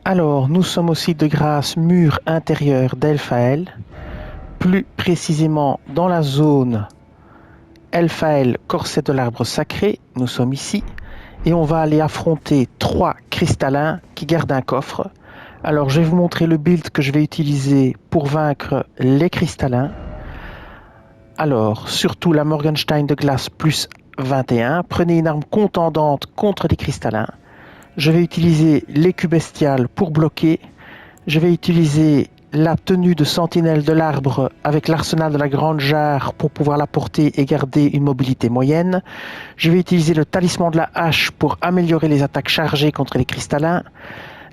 Alors, nous sommes au site de grâce mur intérieur d'Elphaël, plus précisément dans la zone Elphaël, corset de l'arbre sacré. Nous sommes ici et on va aller affronter 3 cristallins qui gardent un coffre. Alors, je vais vous montrer le build que je vais utiliser pour vaincre les cristallins. Alors, surtout la Morgenstein de glace plus 21. Prenez une arme contendante contre les cristallins. Je vais utiliser l'écu bestial pour bloquer. Je vais utiliser la tenue de sentinelle de l'arbre avec l'arsenal de la grande jarre pour pouvoir la porter et garder une mobilité moyenne. Je vais utiliser le talisman de la hache pour améliorer les attaques chargées contre les cristallins.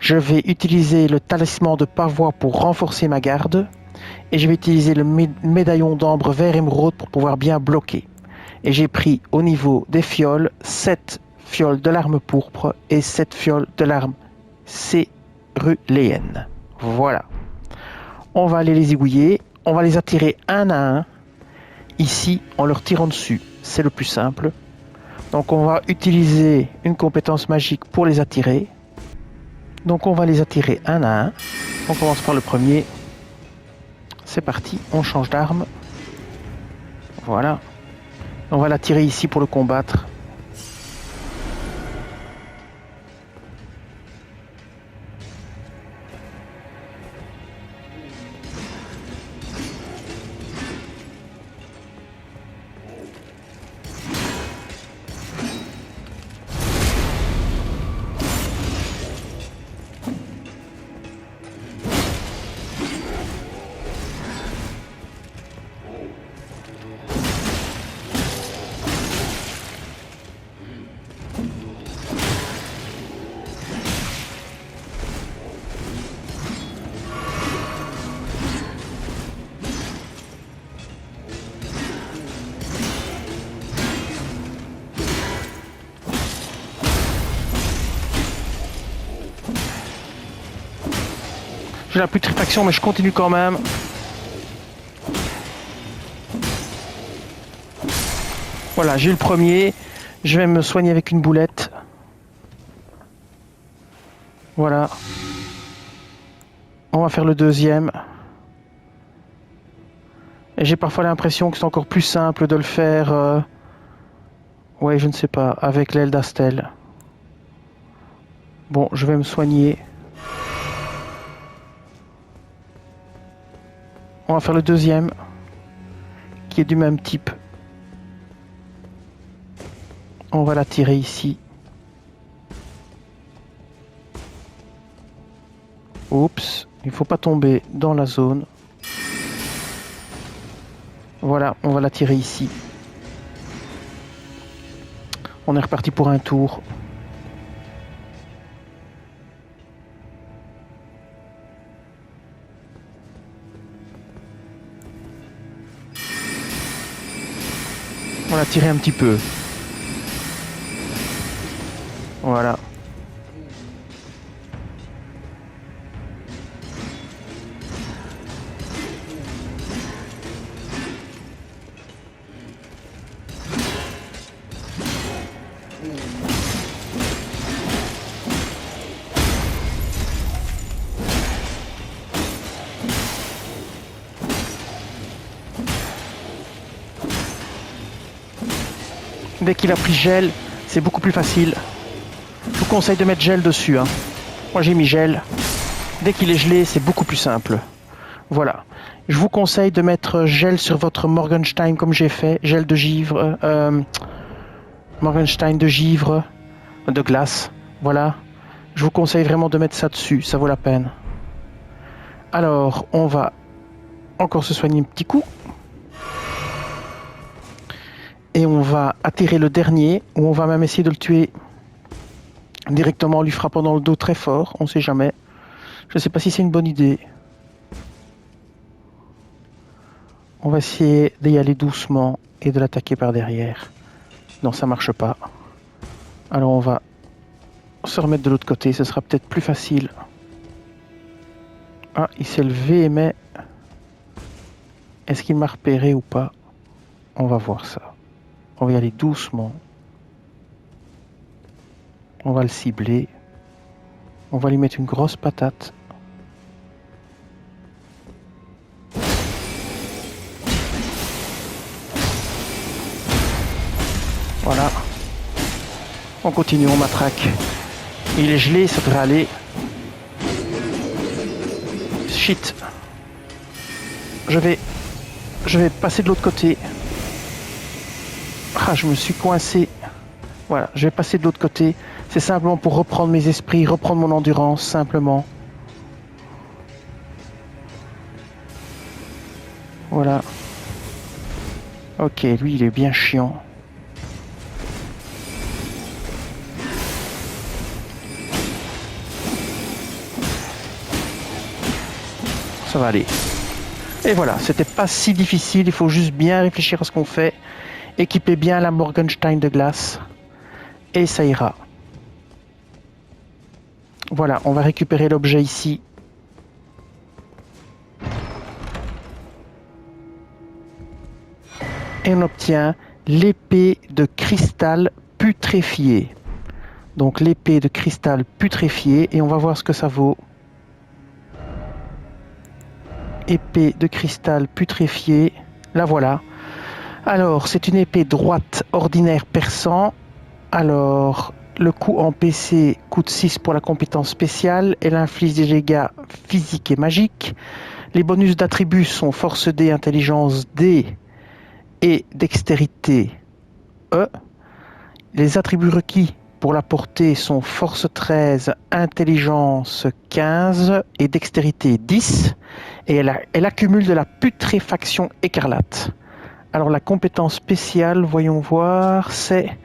Je vais utiliser le talisman de pavois pour renforcer ma garde. Et je vais utiliser le médaillon d'ambre vert émeraude pour pouvoir bien bloquer. Et j'ai pris au niveau des fioles 7 fioles de l'arme pourpre et 7 fioles de l'arme céruléenne. Voilà. On va aller les aiguiller. On va les attirer un à un. Ici, en leur tirant dessus. C'est le plus simple. Donc on va utiliser une compétence magique pour les attirer. Donc on va les attirer un à un. On commence par le premier. C'est parti, on change d'arme. Voilà. On va l'attirer ici pour le combattre. J'ai la putréfaction, mais je continue quand même. Voilà, j'ai eu le premier. Je vais me soigner avec une boulette. Voilà. On va faire le deuxième. Et j'ai parfois l'impression que c'est encore plus simple de le faire... Ouais, je ne sais pas, avec l'aile d'Astel. Bon, je vais me soigner. On va faire le deuxième, qui est du même type. On va la tirer ici. Oups, il ne faut pas tomber dans la zone. Voilà, on va la tirer ici. On est reparti pour un tour. On l'a tiré un petit peu. Voilà. Dès qu'il a pris gel, c'est beaucoup plus facile. Je vous conseille de mettre gel dessus. Hein. Moi j'ai mis gel. Dès qu'il est gelé, c'est beaucoup plus simple. Voilà. Je vous conseille de mettre gel sur votre Morgenstein comme j'ai fait. Gel de givre. Morgenstein de givre. De glace. Voilà. Je vous conseille vraiment de mettre ça dessus. Ça vaut la peine. Alors, on va encore se soigner un petit coup. Et on va attirer le dernier. Ou on va même essayer de le tuer directement en lui frappant dans le dos très fort. On ne sait jamais. Je ne sais pas si c'est une bonne idée. On va essayer d'y aller doucement et de l'attaquer par derrière. Non, ça marche pas. Alors on va se remettre de l'autre côté, ce sera peut-être plus facile. Ah, il s'est levé, mais... Est-ce qu'il m'a repéré ou pas? On va voir ça. On va y aller doucement. On va le cibler. On va lui mettre une grosse patate. Voilà. On continue, on matraque. Il est gelé, ça devrait aller. Shit. Je vais passer de l'autre côté. Ah, je me suis coincé. Voilà, je vais passer de l'autre côté. C'est simplement pour reprendre mes esprits, reprendre mon endurance, simplement. Voilà. Ok, lui, il est bien chiant. Ça va aller. Et voilà, c'était pas si difficile, il faut juste bien réfléchir à ce qu'on fait. Équiper bien la Morgenstein de glace. Et ça ira. Voilà, on va récupérer l'objet ici. Et on obtient l'épée de cristal putréfié. Donc l'épée de cristal putréfié, et on va voir ce que ça vaut. Épée de cristal putréfié, la voilà. Alors, c'est une épée droite ordinaire perçant. Alors, le coup en PC coûte 6 pour la compétence spéciale. Elle inflige des dégâts physiques et magiques. Les bonus d'attributs sont force D, intelligence D et dextérité E. Les attributs requis pour la portée sont force 13, intelligence 15 et dextérité 10. Et elle accumule de la putréfaction écarlate. Alors la compétence spéciale, voyons voir, c'est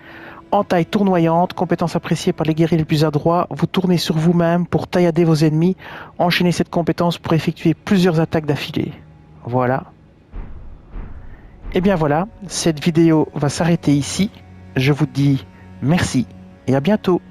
entaille tournoyante, compétence appréciée par les guerriers les plus adroits. Vous tournez sur vous-même pour taillader vos ennemis. Enchaînez cette compétence pour effectuer plusieurs attaques d'affilée. Voilà. Et bien voilà, cette vidéo va s'arrêter ici. Je vous dis merci et à bientôt.